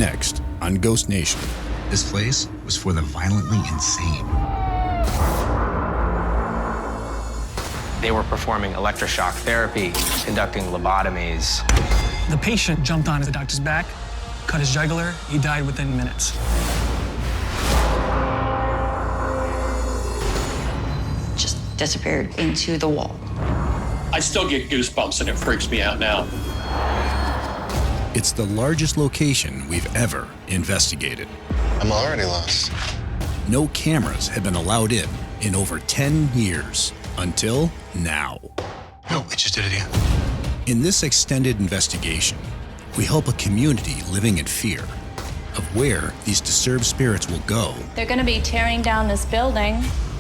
Next on Ghost Nation. This place was for the violently insane. They were performing electroshock therapy, conducting lobotomies. The patient jumped onto the doctor's back, cut his jugular. He died within minutes. Just disappeared into the wall. I still get goosebumps and it freaks me out now. It's the largest location we've ever investigated. I'm already lost. No cameras had been allowed in over 10 years, until now. No, it just did it again. In this extended investigation, we help a community living in fear of where these disturbed spirits will go. They're going to be tearing down this building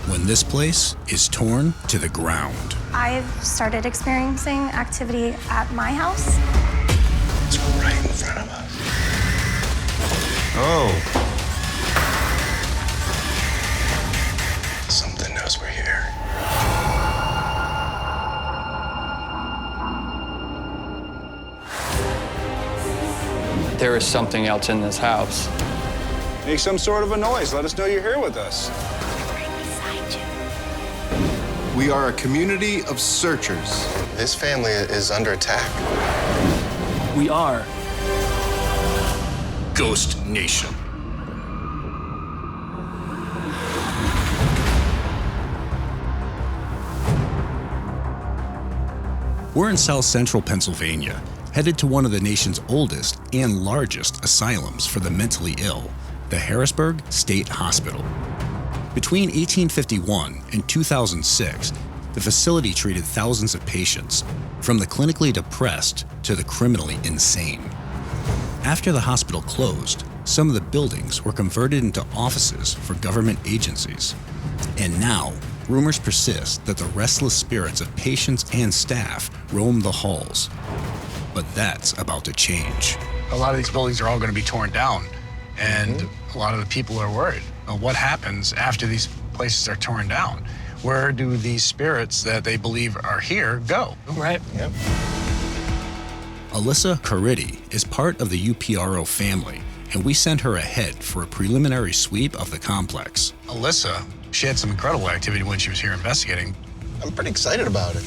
When this place is torn to the ground. I've started experiencing activity at my house. It's right in front of us. Oh. Something knows we're here. There is something else in this house. Make some sort of a noise. Let us know you're here with us. We are a community of searchers. This family is under attack. We are Ghost Nation. We're in South Central Pennsylvania, headed to one of the nation's oldest and largest asylums for the mentally ill, the Harrisburg State Hospital. Between 1851 and 2006, the facility treated thousands of patients, from the clinically depressed to the criminally insane. After the hospital closed, some of the buildings were converted into offices for government agencies. And now, rumors persist that the restless spirits of patients and staff roam the halls. But that's about to change. A lot of these buildings are all going to be torn down, and a lot of the people are worried. What happens after these places are torn down? Where do these spirits that they believe are here go? right. Yep. Alyssa Caridi is part of the UPRO family, and we sent her ahead for a preliminary sweep of the complex. Alyssa, she had some incredible activity when she was here investigating. I'm pretty excited about it.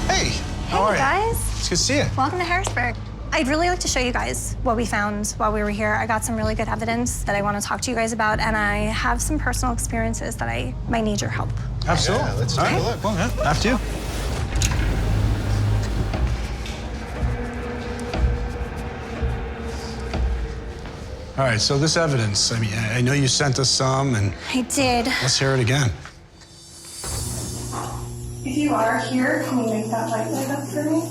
Hey, how are Hey you? guys, It's good to see you. welcome to Harrisburg. I'd really like to show you guys what we found while we were here. I got some really good evidence that I want to talk to you guys about, and I have some personal experiences that I might need your help. Absolutely. Yeah, let's All take a right. look. Well, yeah, have to. All right, so this evidence, I mean, I know you sent us some, and I did. let's hear it again. If you are here, can you make that light up for me?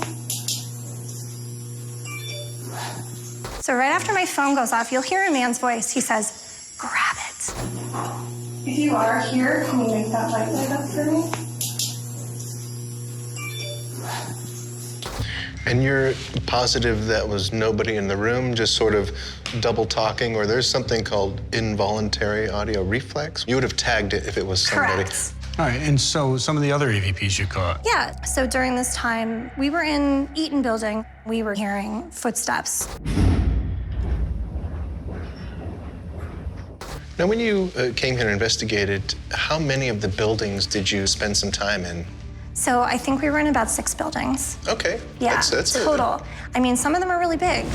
So right after my phone goes off, you'll hear a man's voice. He says, grab it. If you are here, can you make that light up for me? And you're positive that was nobody in the room, just sort of double talking, or there's something called involuntary audio reflex? You would have tagged it if it was somebody. Correct. All right, and so some of the other EVPs you caught. Yeah, so during this time, we were in Eaton Building. We were hearing footsteps. Now, when you came here and investigated, how many of the buildings did you spend some time in? So I think we were in about 6 buildings. Okay. Yeah, that's total. I mean, some of them are really big.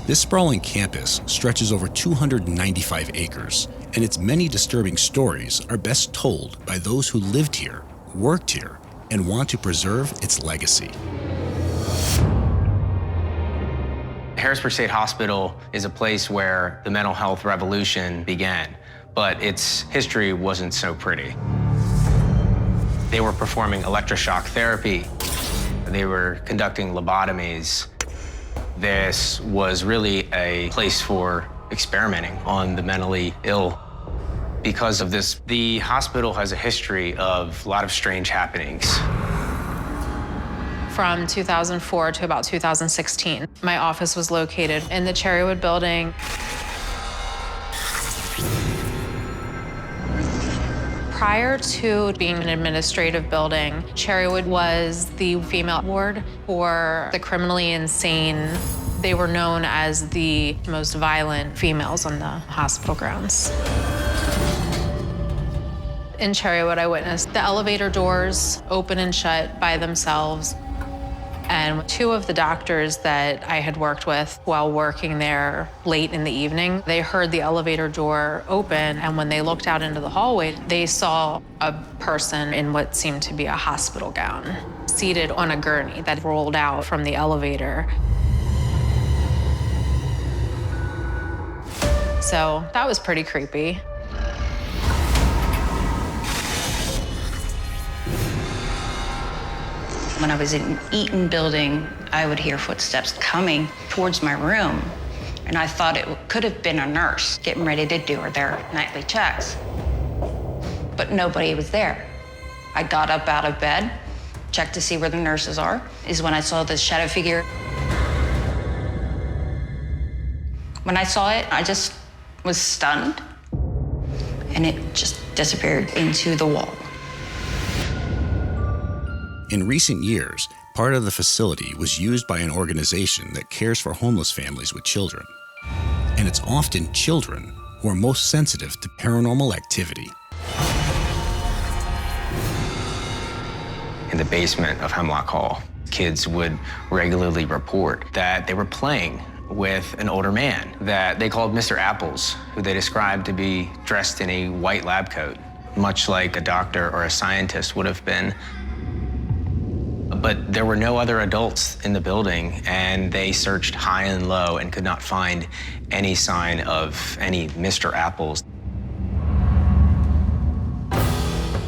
This sprawling campus stretches over 295 acres, and its many disturbing stories are best told by those who lived here, worked here, and want to preserve its legacy. Harrisburg State Hospital is a place where the mental health revolution began, but its history wasn't so pretty. They were performing electroshock therapy. They were conducting lobotomies. This was really a place for experimenting on the mentally ill. Because of this, the hospital has a history of a lot of strange happenings. from 2004 to about 2016. My office was located in the Cherrywood building. Prior to being an administrative building, Cherrywood was the female ward for the criminally insane. They were known as the most violent females on the hospital grounds. In Cherrywood, I witnessed the elevator doors open and shut by themselves. And two of the doctors that I had worked with while working there late in the evening, they heard the elevator door open, and when they looked out into the hallway, they saw a person in what seemed to be a hospital gown, seated on a gurney that rolled out from the elevator. So that was pretty creepy. When I was in Eaton building, I would hear footsteps coming towards my room, and I thought it could have been a nurse getting ready to do their nightly checks. But nobody was there. I got up out of bed, checked to see where the nurses are, is when I saw this shadow figure. When I saw it, I just was stunned, and it just disappeared into the wall. In recent years, part of the facility was used by an organization that cares for homeless families with children. And it's often children who are most sensitive to paranormal activity. In the basement of Hemlock Hall, kids would regularly report that they were playing with an older man that they called Mr. Apples, who they described to be dressed in a white lab coat, much like a doctor or a scientist would have been. But there were no other adults in the building, and they searched high and low and could not find any sign of any Mr. Apples.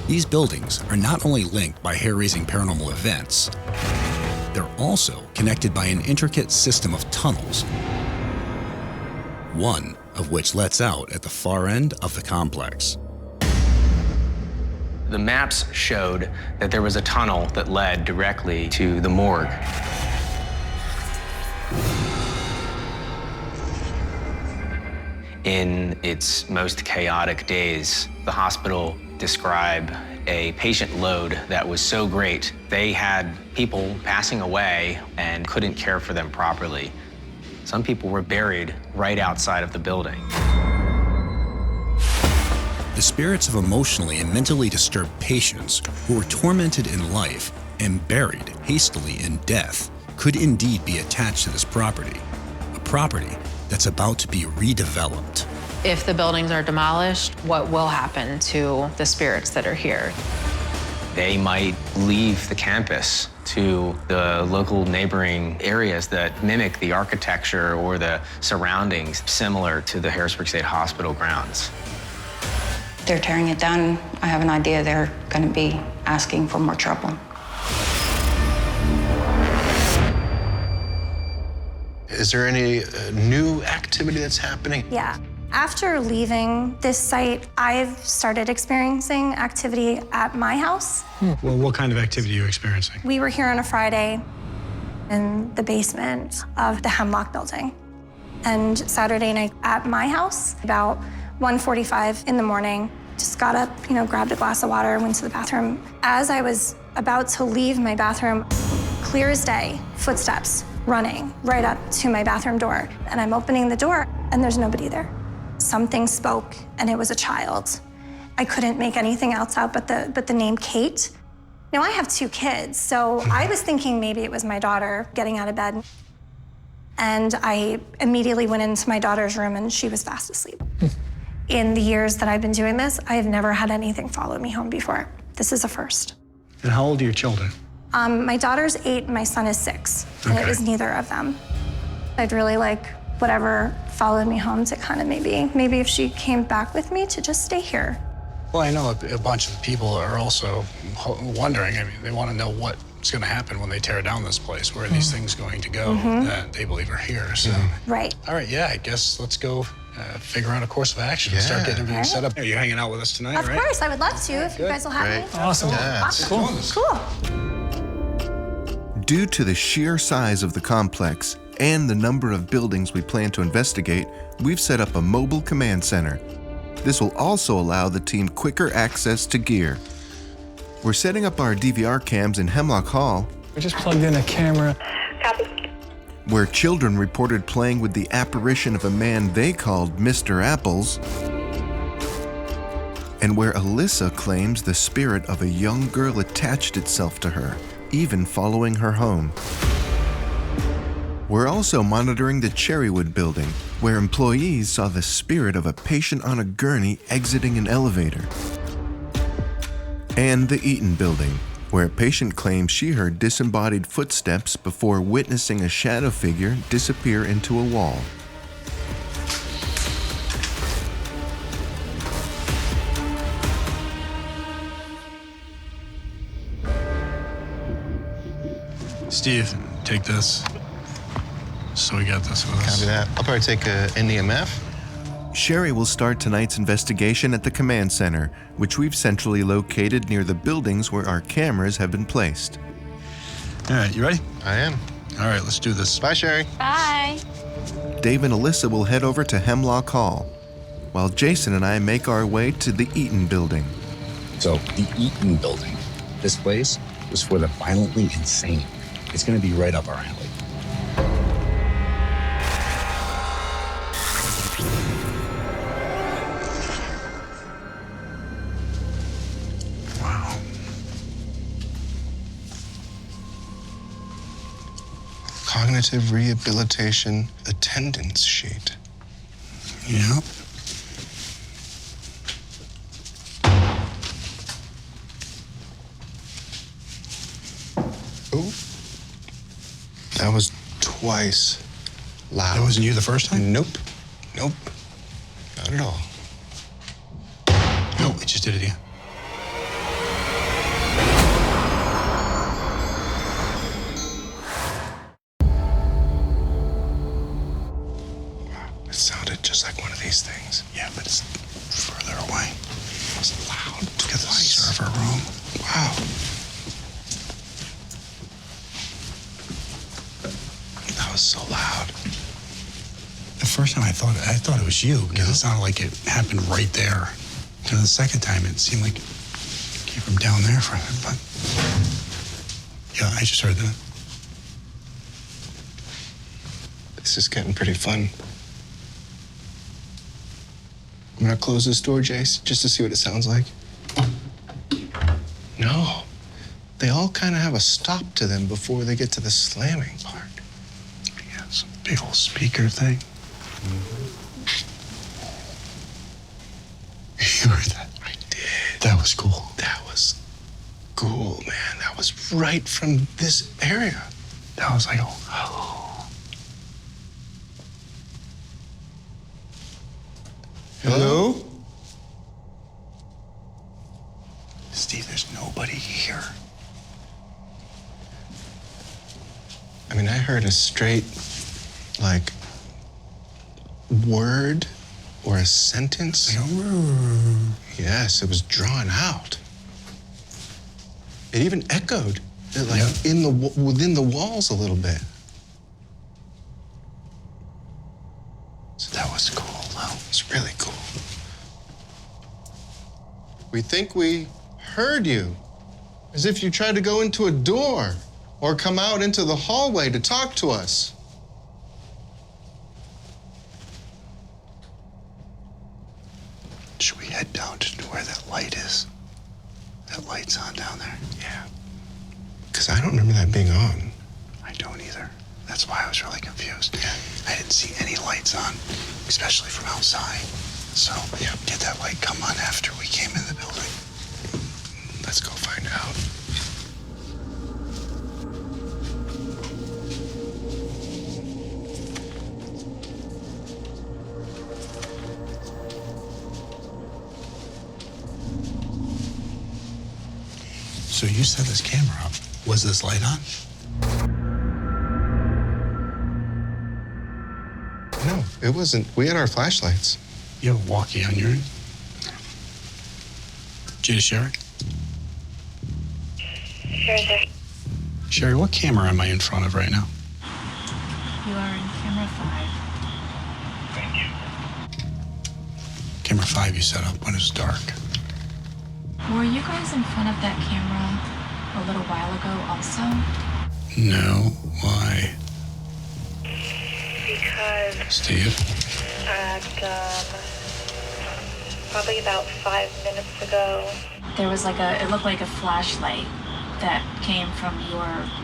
These buildings are not only linked by hair-raising paranormal events, they're also connected by an intricate system of tunnels, one of which lets out at the far end of the complex. The maps showed that there was a tunnel that led directly to the morgue. In its most chaotic days, the hospital described a patient load that was so great, they had people passing away and couldn't care for them properly. Some people were buried right outside of the building. The spirits of emotionally and mentally disturbed patients who were tormented in life and buried hastily in death could indeed be attached to this property, a property that's about to be redeveloped. If the buildings are demolished, what will happen to the spirits that are here? They might leave the campus to the local neighboring areas that mimic the architecture or the surroundings similar to the Harrisburg State Hospital grounds. They're tearing it down. I have an idea they're going to be asking for more trouble. Is there any new activity that's happening? Yeah. After leaving this site, I've started experiencing activity at my house. Well, what kind of activity are you experiencing? We were here on a Friday in the basement of the Hemlock building. And Saturday night at my house, about 1:45 in the morning, just got up, grabbed a glass of water, went to the bathroom. As I was about to leave my bathroom, clear as day, footsteps running right up to my bathroom door. And I'm opening the door, and there's nobody there. Something spoke, and it was a child. I couldn't make anything else out but the name Kate. Now, I have 2 kids, so I was thinking maybe it was my daughter getting out of bed. And I immediately went into my daughter's room, and she was fast asleep. In the years that I've been doing this, I have never had anything follow me home before. This is a first. And how old are your children? My daughter's 8 and my son is 6. And Okay. it was neither of them. I'd really like whatever followed me home to kind of maybe if she came back with me to just stay here. Well, I know a bunch of people are also wondering. I mean, they want to know what's going to happen when they tear down this place. Where are these things going to go that they believe are here? So, Right. all right, yeah, I guess let's go figure out a course of action and start getting everything set up. Are you hanging out with us tonight, Of right? course, I would love to if you guys will have me. Awesome. Awesome. Cool. Due to the sheer size of the complex and the number of buildings we plan to investigate, we've set up a mobile command center. This will also allow the team quicker access to gear. We're setting up our DVR cams in Hemlock Hall. We just plugged in a camera. Where children reported playing with the apparition of a man they called Mr. Apples, and where Alyssa claims the spirit of a young girl attached itself to her, even following her home. We're also monitoring the Cherrywood building, where employees saw the spirit of a patient on a gurney exiting an elevator. And the Eaton building, where a patient claims she heard disembodied footsteps before witnessing a shadow figure disappear into a wall. Steve, take this. So we got this with us. Copy that. I'll probably take a NEMF. Sherry will start tonight's investigation at the command center, which we've centrally located near the buildings where our cameras have been placed. All right, you ready? I am. All right, let's do this. Bye, Sherry. Bye. Dave and Alyssa will head over to Hemlock Hall, while Jason and I make our way to the Eaton building. So, the Eaton building. This place was for the violently insane. It's going to be right up our alley. Wow. Cognitive rehabilitation attendance sheet. Yep. Oh. That was twice loud. That wasn't you the first time? Nope. Nope. Not at all. No, it just did it again. It sounded just like one of these things. Yeah, but it's further away. It was loud. Look at the server room. Wow. That was so loud. The first time I thought it was you because it sounded like it happened right there. And the second time it seemed like it came from down there from it, but yeah, I just heard that. This is getting pretty fun. I'm gonna close this door, Jace, just to see what it sounds like. No. They all kind of have a stop to them before they get to the slamming part. Yeah, some big old speaker thing. You heard that? I did. That was cool. That was cool, man. That was right from this area. That was like, oh. Hello? Steve, there's nobody here. I mean, I heard a straight, like, word or a sentence. Yes, it was drawn out. It even echoed, like, within the walls a little bit. So that was cool, though. It's really cool. We think we heard you, as if you tried to go into a door or come out into the hallway to talk to us. Should we head down to where that light is? That light's on down there. Yeah. Because I don't remember that being on. I don't either. That's why I was really confused. Yeah. I didn't see any lights on, especially from outside. So, yeah, did that light come on after we came in the building? Let's go find out. So you set this camera up. Was this light on? No, it wasn't. We had our flashlights. You have a walkie on your end? Jada Sherry? Sure, sir. Sherry, what camera am I in front of right now? You are in camera 5. Thank you. Camera 5 you set up when it's dark. Were you guys in front of that camera a little while ago also? No. Why? Because Steve? at probably about 5 minutes ago, There was it looked like a flashlight that came from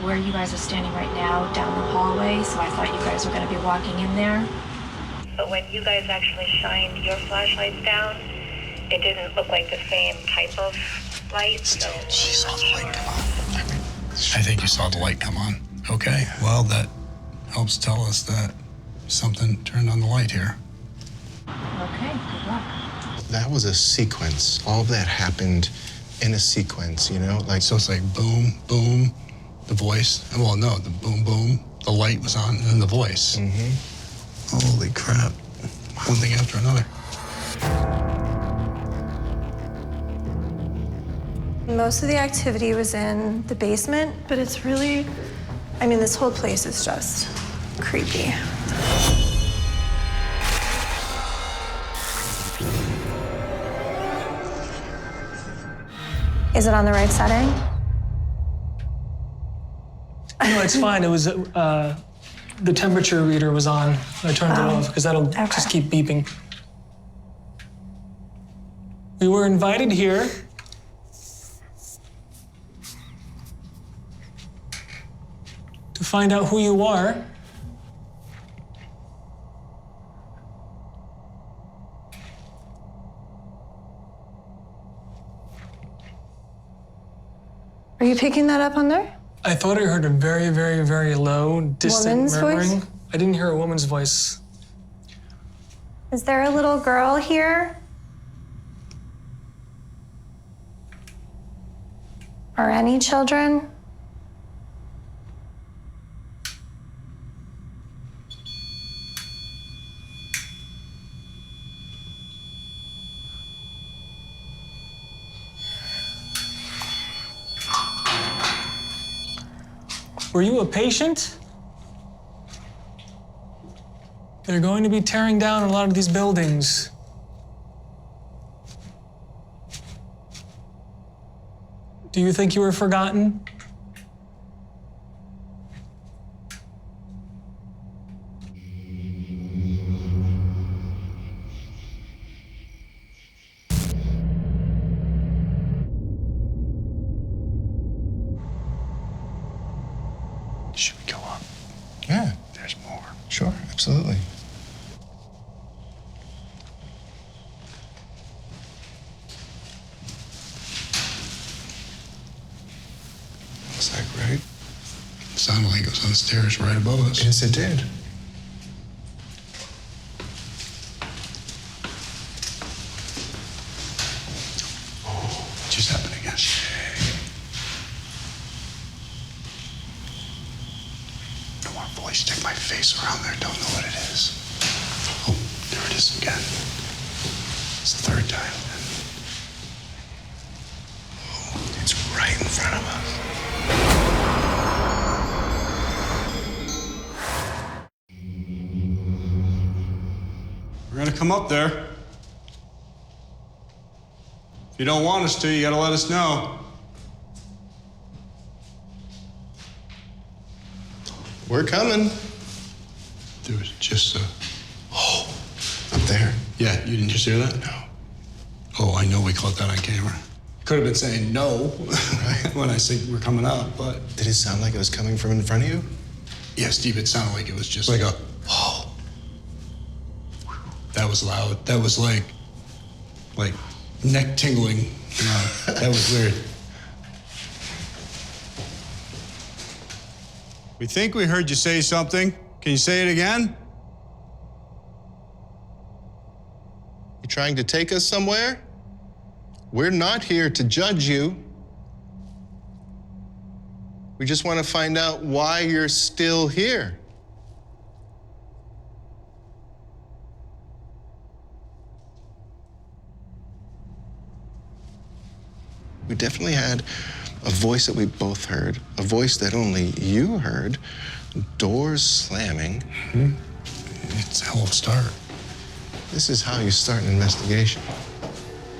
where you guys are standing right now down the hallway, so I thought you guys were going to be walking in there. but when you guys actually shined your flashlights down, it didn't look like the same type of light. So She saw the light come on. I think you saw the light come on. Okay, well, that helps tell us that something turned on the light here. Okay, good luck. That was a sequence. All of that happened in a sequence, you know? So it's like boom, boom, the voice. Well, no, the boom, boom, the light was on, and then the voice. Mm-hmm. Holy crap. One thing after another. Most of the activity was in the basement, but it's really, this whole place is just creepy. Is it on the right setting? No, it's fine. It was, the temperature reader was on. I turned it off because that'll just keep beeping. We were invited here to find out who you are. Are you picking that up on there? I thought I heard a very, very, very low, distant Woman's murmuring. voice? I didn't hear a woman's voice. Is there a little girl here? Or any children? Were you a patient? They're going to be tearing down a lot of these buildings. Do you think you were forgotten? Should we go up? Yeah. There's more. Sure, absolutely. Looks like right. Sounded like it was on the stairs right above us. Yes, it did. Oh, it just happened again. I don't want to fully stick my face around there. Don't know what it is. Oh, there it is again. It's the third time. Oh, it's right in front of us. We're gonna come up there. If you don't want us to, you gotta let us know. We're coming. There was just a... Oh, up there. Yeah, you didn't just hear that? No. Oh, I know we caught that on camera. Could have been saying no when I say we're coming up, but... Did it sound like it was coming from in front of you? Yeah, Steve, it sounded like it was just like a... Oh. That was loud. That was like neck tingling. That was weird. We think we heard you say something. Can you say it again? You trying to take us somewhere? We're not here to judge you. We just want to find out why you're still here. We definitely had a voice that we both heard, a voice that only you heard, doors slamming. It's a hell of a start. This is how you start an investigation.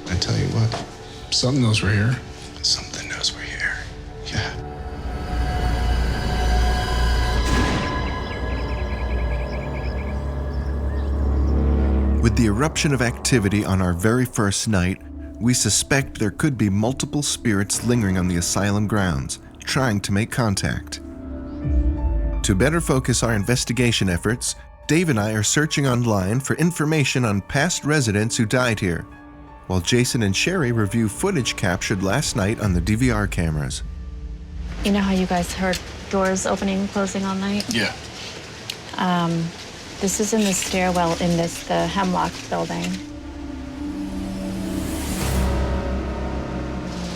I tell you what. Something knows we're here. Something knows we're here. Yeah. With the eruption of activity on our very first night, we suspect there could be multiple spirits lingering on the asylum grounds, trying to make contact. To better focus our investigation efforts, Dave and I are searching online for information on past residents who died here, while Jason and Sherry review footage captured last night on the DVR cameras. You know how you guys heard doors opening and closing all night? Yeah. This is in the stairwell in the Hemlock building.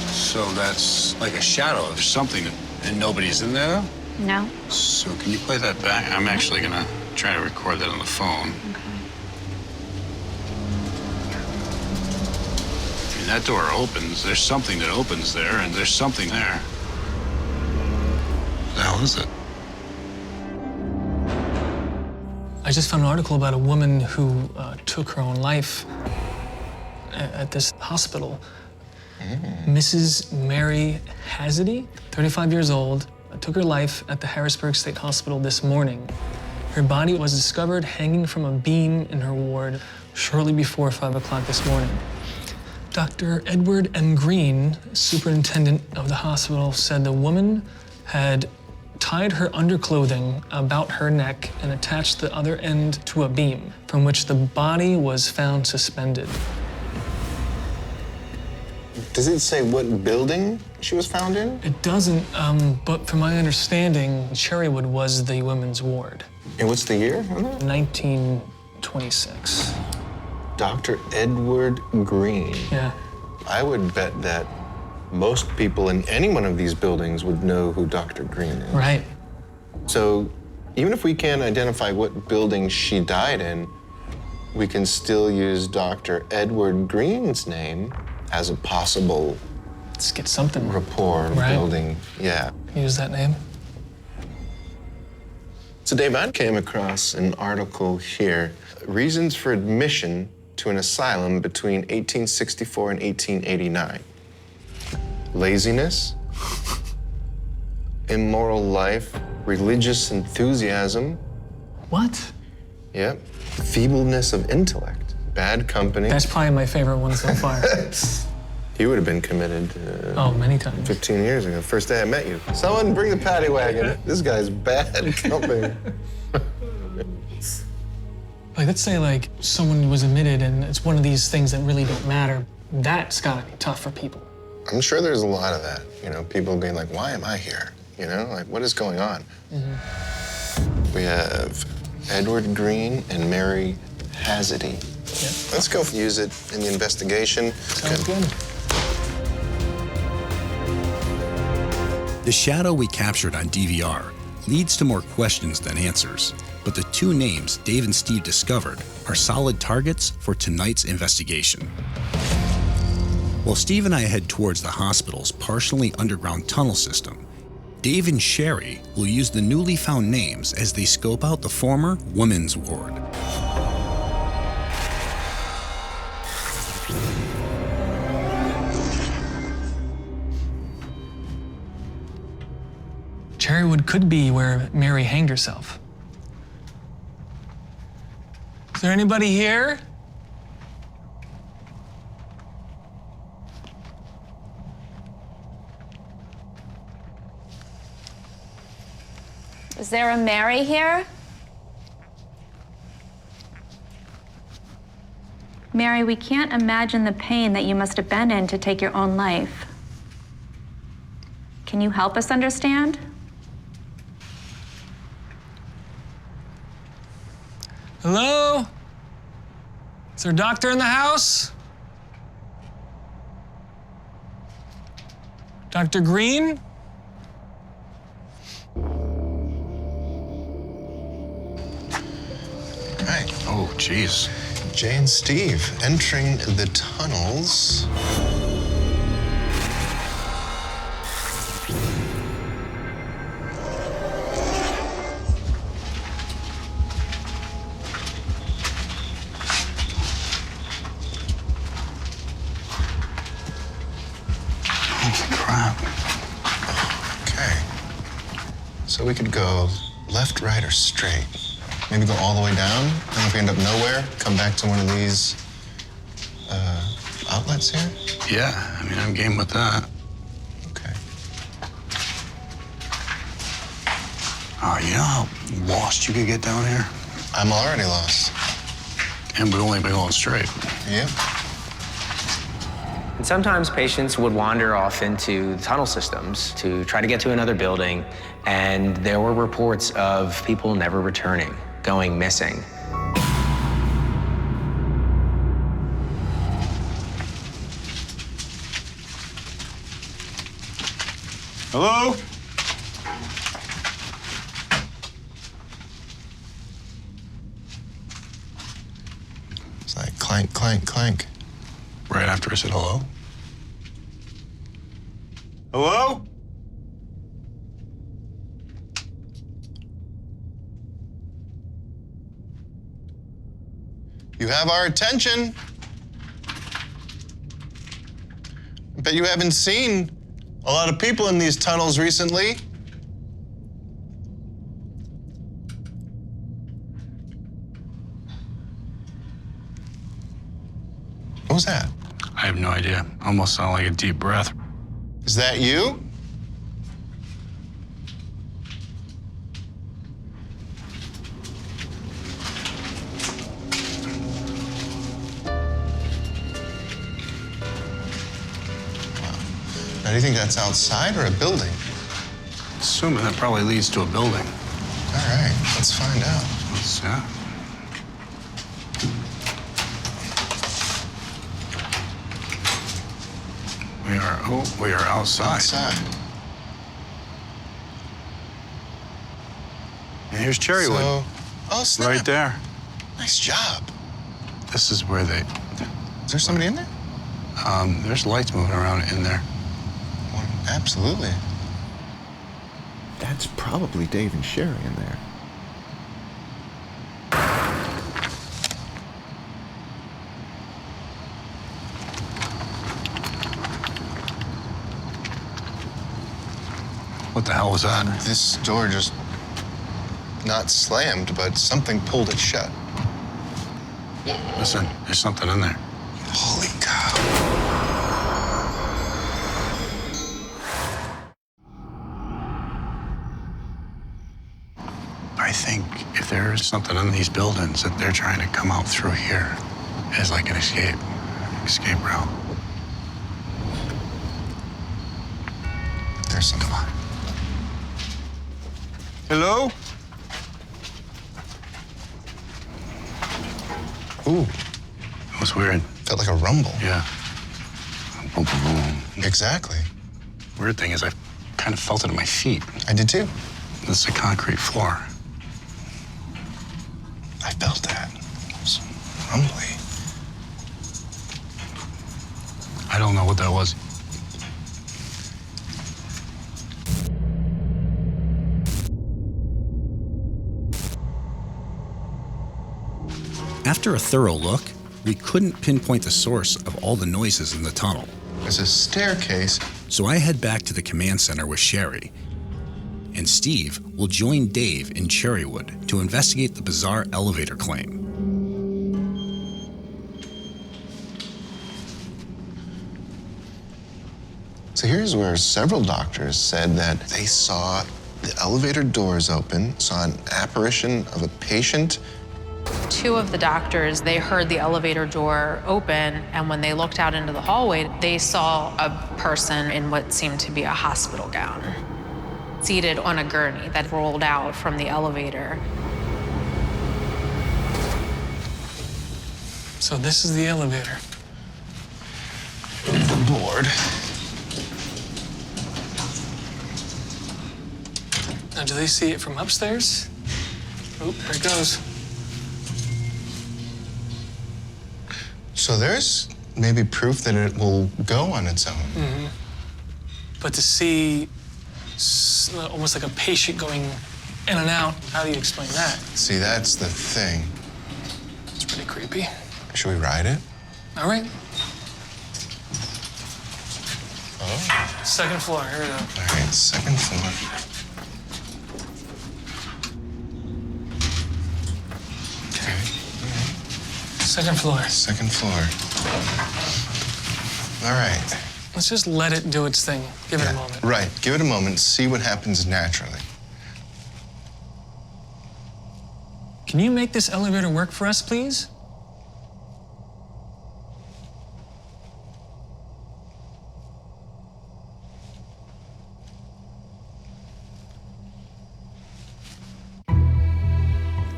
So that's like a shadow. There's something, and nobody's in there? No? So can you play that back? I'm actually gonna try to record that on the phone. Okay. I mean, that door opens. There's something that opens there, and there's something there. What the hell is it? I just found an article about a woman who took her own life at this hospital. Mrs. Mary Hazady, 35 years old, took her life at the Harrisburg State Hospital this morning. Her body was discovered hanging from a beam in her ward shortly before 5 o'clock this morning. Dr. Edward M. Green, superintendent of the hospital, said the woman had tied her underclothing about her neck and attached the other end to a beam from which the body was found suspended. Does it say what building she was found in? It doesn't, but from my understanding, Cherrywood was the women's ward. And what's the year on that? 1926. Dr. Edward Green. Yeah. I would bet that most people in any one of these buildings would know who Dr. Green is. Right. So even if we can't identify what building she died in, we can still use Dr. Edward Green's name as a possible Let's get something. rapport Right. building. Yeah. Use that name. So Dave, I came across an article here, Reasons for Admission to an Asylum between 1864 and 1889. Laziness, immoral life, religious enthusiasm. What? Yep. Feebleness of intellect, bad company. That's probably my favorite one so far. He would have been committed many times. 15 years ago, first day I met you. Someone bring the paddy wagon. This guy's bad company. Like, let's say like someone was admitted and it's one of these things that really don't matter. That's gotta be tough for people. I'm sure there's a lot of that. You know, people being like, why am I here? You know, like, what is going on? We have Edward Green and Mary Hazady. Yep. Let's go use it in the investigation. Sounds good. The shadow we captured on DVR leads to more questions than answers, but the two names Dave and Steve discovered are solid targets for tonight's investigation. While Steve and I head towards the hospital's partially underground tunnel system, Dave and Sherry will use the newly found names as they scope out the former women's ward. Cherrywood could be where Mary hanged herself. Is there anybody here? Is there a Mary here? Mary, we can't imagine the pain that you must have been in to take your own life. Can you help us understand? Hello? Is there a doctor in the house? Dr. Green? Right. Oh, jeez. Jay and Steve entering the tunnels. So we could go left, right, or straight. Maybe go all the way down, and if we end up nowhere, come back to one of these outlets here? Yeah, I mean, I'm game with that. Okay. Oh, you know how lost you could get down here? I'm already lost. And we've only been going straight. Yep. And sometimes patients would wander off into tunnel systems to try to get to another building, and there were reports of people never returning, going missing. Hello? It's like clank, clank, clank. Right after I said hello? Hello? You have our attention. I bet you haven't seen a lot of people in these tunnels recently. What was that? I have no idea. Almost sounded like a deep breath. Is that you? Now, do you think that's outside or a building? Assuming that probably leads to a building. All right, let's find out. Yeah. We are outside. Outside. And here's Cherrywood. So, oh, snap. Right there. Nice job. This is where they... Is there somebody in there? There's lights moving around in there. Well, absolutely. That's probably Dave and Sherry in there. What the hell was that? This door just not slammed, but something pulled it shut. Listen, there's something in there. Holy cow. I think if there's something in these buildings that they're trying to come out through here as like an escape route. There's some. Come on. Hello? Ooh. That was weird. Felt like a rumble. Yeah. Boom, boom, boom. Exactly. Weird thing is I kind of felt it in my feet. I did too. This is a concrete floor. I felt that. It was rumbly. I don't know what that was. After a thorough look, we couldn't pinpoint the source of all the noises in the tunnel. There's a staircase. So I head back to the command center with Sherry. And Steve will join Dave in Cherrywood to investigate the bizarre elevator claim. So here's where several doctors said that they saw the elevator doors open, saw an apparition of a patient. Two of the doctors, they heard the elevator door open, and when they looked out into the hallway, they saw a person in what seemed to be a hospital gown, seated on a gurney that rolled out from the elevator. So this is the elevator. The board. Now, do they see it from upstairs? Oh, there it goes. So there's maybe proof that it will go on its own. Mm-hmm. But to see almost like a patient going in and out, how do you explain that? See, that's the thing. It's pretty creepy. Should we ride it? All right. Oh. Second floor, here we go. All right, second floor. Second floor. Second floor. All right. Let's just let it do its thing. Give it a moment. Right. Give it a moment. See what happens naturally. Can you make this elevator work for us, please?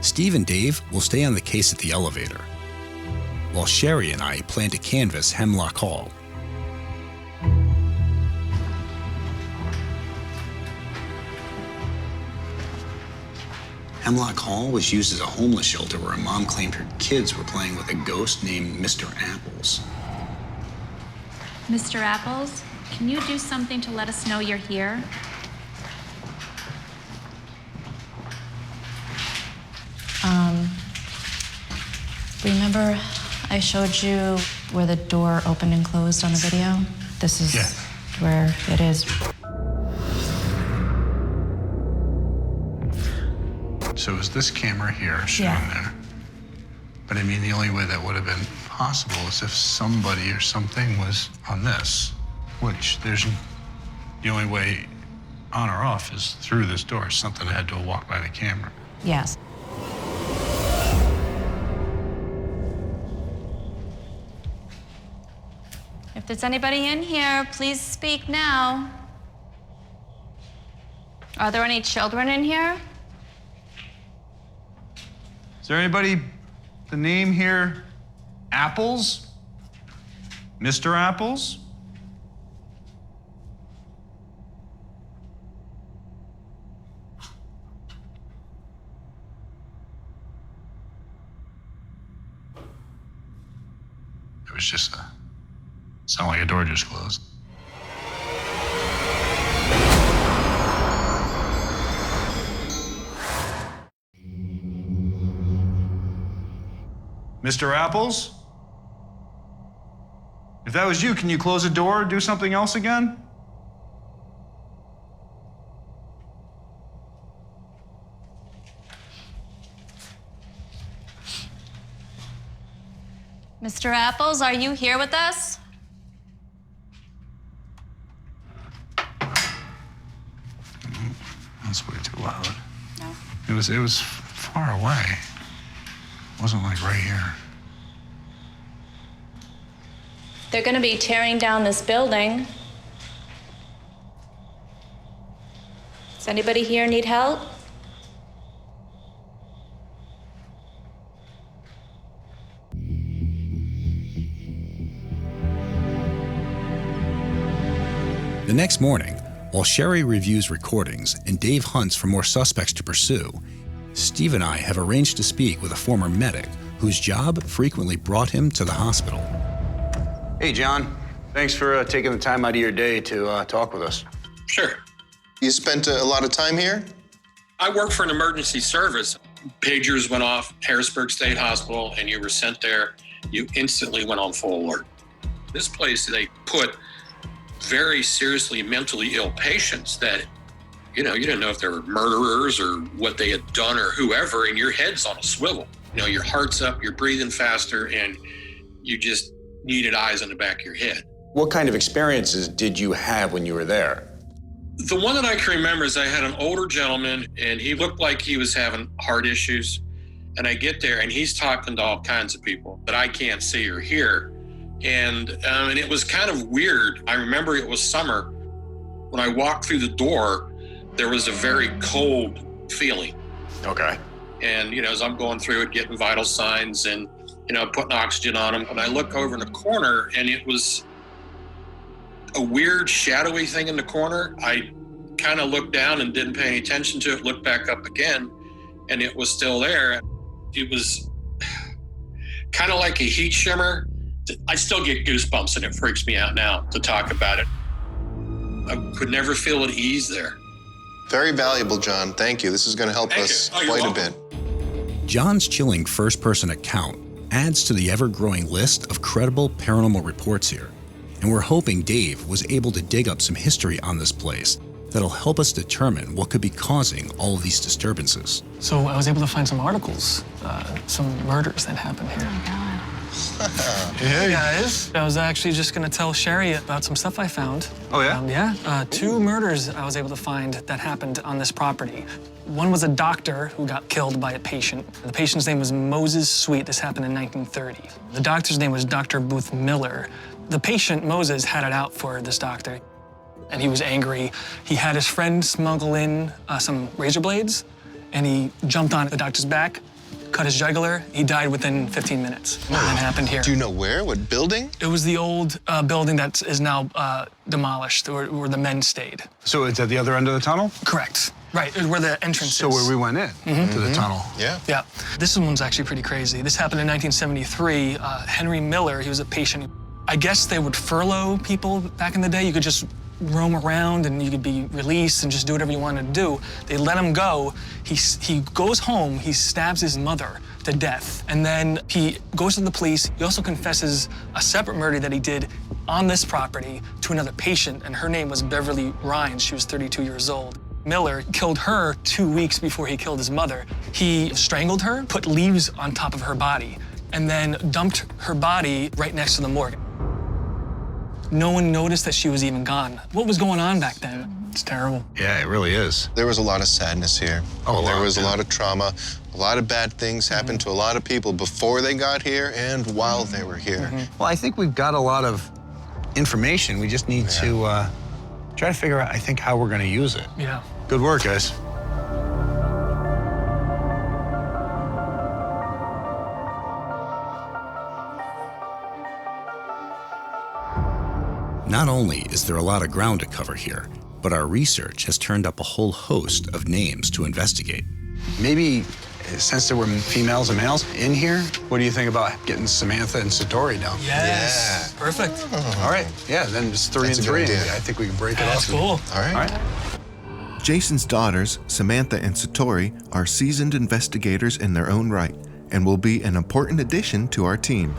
Steve and Dave will stay on the case at the elevator, while Sherry and I plan to canvass Hemlock Hall. Hemlock Hall was used as a homeless shelter where a mom claimed her kids were playing with a ghost named Mr. Apples. Mr. Apples, can you do something to let us know you're here? Remember I showed you where the door opened and closed on the video? This is where it is. So it was this camera here shown there. But I mean, the only way that would have been possible is if somebody or something was on this, which there's the only way on or off is through this door. Something had to walk by the camera. Yes. If there's anybody in here, please speak now. Are there any children in here? Is there anybody, the name here, Apples? Mr. Apples? It was just sounded like a door just closed. Mr. Apples? If that was you, can you close the door, do something else again? Mr. Apples, are you here with us? That's way too loud. No. It was far away. It wasn't like right here. They're gonna be tearing down this building. Does anybody here need help? The next morning, while Sherry reviews recordings and Dave hunts for more suspects to pursue, Steve and I have arranged to speak with a former medic whose job frequently brought him to the hospital. Hey, John. Thanks for taking the time out of your day to talk with us. Sure. You spent a lot of time here? I work for an emergency service. Pagers went off, Harrisburg State Hospital, and you were sent there. You instantly went on full alert. This place, they put very seriously mentally ill patients that, you didn't know if they were murderers or what they had done or whoever, and your head's on a swivel. Your heart's up, you're breathing faster, and you just needed eyes on the back of your head. What kind of experiences did you have when you were there? The one that I can remember is I had an older gentleman, and he looked like he was having heart issues. And I get there, and he's talking to all kinds of people that I can't see or hear. And it was kind of weird. I remember it was summer. When I walked through the door, there was a very cold feeling. Okay. And, as I'm going through it, getting vital signs and, putting oxygen on them. And I look over in the corner, and it was a weird shadowy thing in the corner. I kind of looked down and didn't pay any attention to it, looked back up again, and it was still there. It was kind of like a heat shimmer. I still get goosebumps, and it freaks me out now to talk about it. I could never feel at ease there. Very valuable, John. Thank you. This is going to help us quite a bit. John's chilling first-person account adds to the ever-growing list of credible paranormal reports here, and we're hoping Dave was able to dig up some history on this place that'll help us determine what could be causing all of these disturbances. So I was able to find some articles, some murders that happened here. Oh, God. Hey guys, I was actually just gonna tell Sherry about some stuff I found. Oh, yeah? Yeah, 2 murders I was able to find that happened on this property. One was a doctor who got killed by a patient. The patient's name was Moses Sweet. This happened in 1930. The doctor's name was Dr. Booth Miller. The patient, Moses, had it out for this doctor, and he was angry. He had his friend smuggle in some razor blades, and he jumped on the doctor's back, cut his jugular. He died within 15 minutes. That happened here. Do you know where? What building? It was the old building that is now demolished, where the men stayed. So it's at the other end of the tunnel? Correct. Right, where the entrance So is. where we went in, to the tunnel. Yeah. Yeah. This one's actually pretty crazy. This happened in 1973. Henry Miller, he was a patient. I guess they would furlough people back in the day. You could just roam around and you could be released and just do whatever you wanted to do. They let him go. He goes home, he stabs his mother to death, and then he goes to the police. He also confesses a separate murder that he did on this property to another patient, and her name was Beverly Rhines. She was 32 years old. Miller killed her 2 weeks before he killed his mother. He strangled her, put leaves on top of her body, and then dumped her body right next to the morgue. No one noticed that she was even gone. What was going on back then? It's terrible. Yeah, it really is. There was a lot of sadness here. Oh, there was a lot of trauma. A lot of bad things happened to a lot of people before they got here and while they were here. Well, I think we've got a lot of information. We just need to try to figure out, I think, how we're going to use it. Yeah. Good work, guys. Not only is there a lot of ground to cover here, but our research has turned up a whole host of names to investigate. Maybe, since there were females and males in here, what do you think about getting Samantha and Satori down? Yes. Yeah. Perfect. All right. Yeah, then it's 3 and 3. I think we can break it up. That's cool. All right. Jason's daughters, Samantha and Satori, are seasoned investigators in their own right and will be an important addition to our team.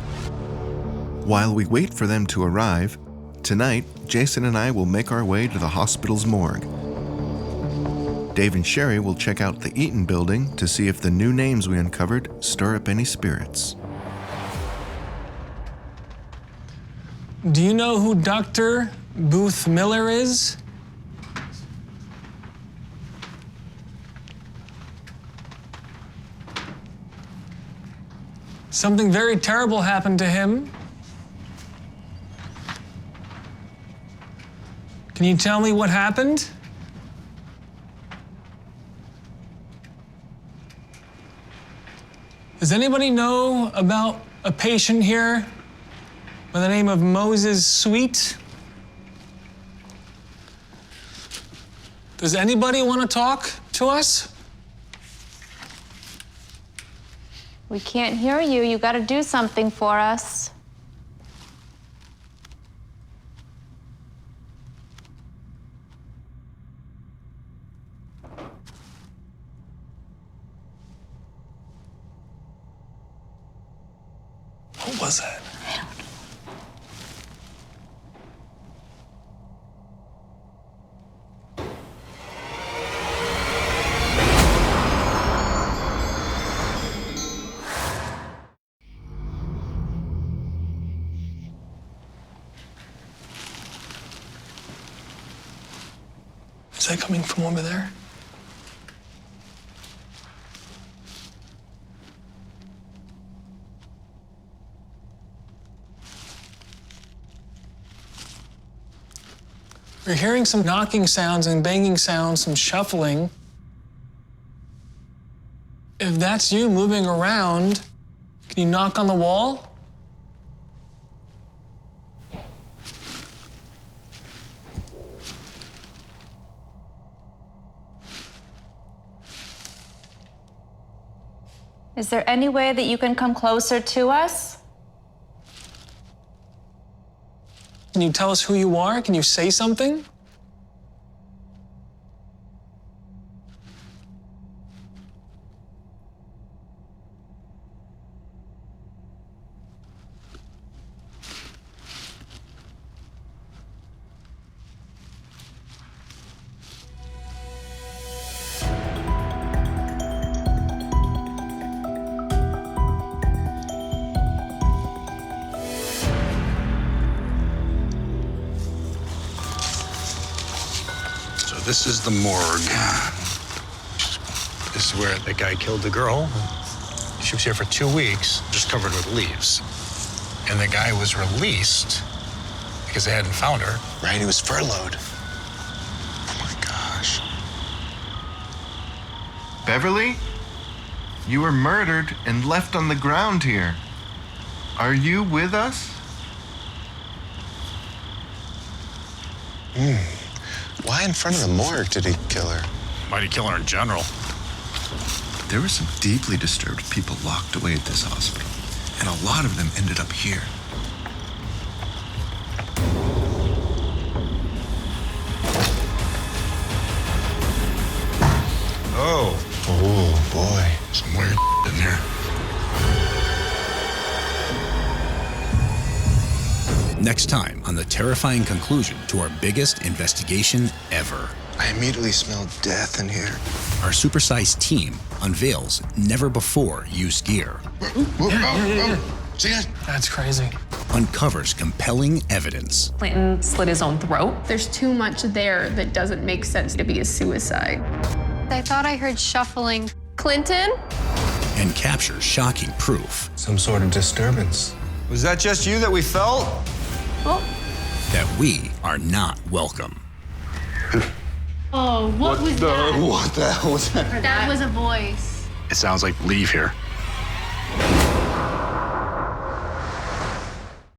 While we wait for them to arrive, tonight, Jason and I will make our way to the hospital's morgue. Dave and Sherry will check out the Eaton building to see if the new names we uncovered stir up any spirits. Do you know who Dr. Booth Miller is? Something very terrible happened to him. Can you tell me what happened? Does anybody know about a patient here by the name of Moses Sweet? Does anybody want to talk to us? We can't hear you. You got to do something for us. What was that? I don't know. Is that coming from over there? We're hearing some knocking sounds and banging sounds, some shuffling. If that's you moving around, can you knock on the wall? Is there any way that you can come closer to us? Can you tell us who you are? Can you say something? This is the morgue. This is where the guy killed the girl. She was here for 2 weeks, just covered with leaves. And the guy was released because they hadn't found her. Right, he was furloughed. Oh my gosh. Beverly, you were murdered and left on the ground here. Are you with us? Why in front of the morgue did he kill her? Why'd he kill her in general? There were some deeply disturbed people locked away at this hospital, and a lot of them ended up here. Oh. Oh, boy. Some weird in here. Next time on the terrifying conclusion to our biggest investigation ever. I immediately smelled death in here. Our supersized team unveils never-before-used gear. See that? That's crazy. Uncovers compelling evidence. Clinton slit his own throat. There's too much there that doesn't make sense to be a suicide. I thought I heard shuffling. Clinton? And captures shocking proof. Some sort of disturbance. Was that just you that we felt? Oh. That we are not welcome. Oh, what was that? What the hell was that? That was a voice. It sounds like leave here.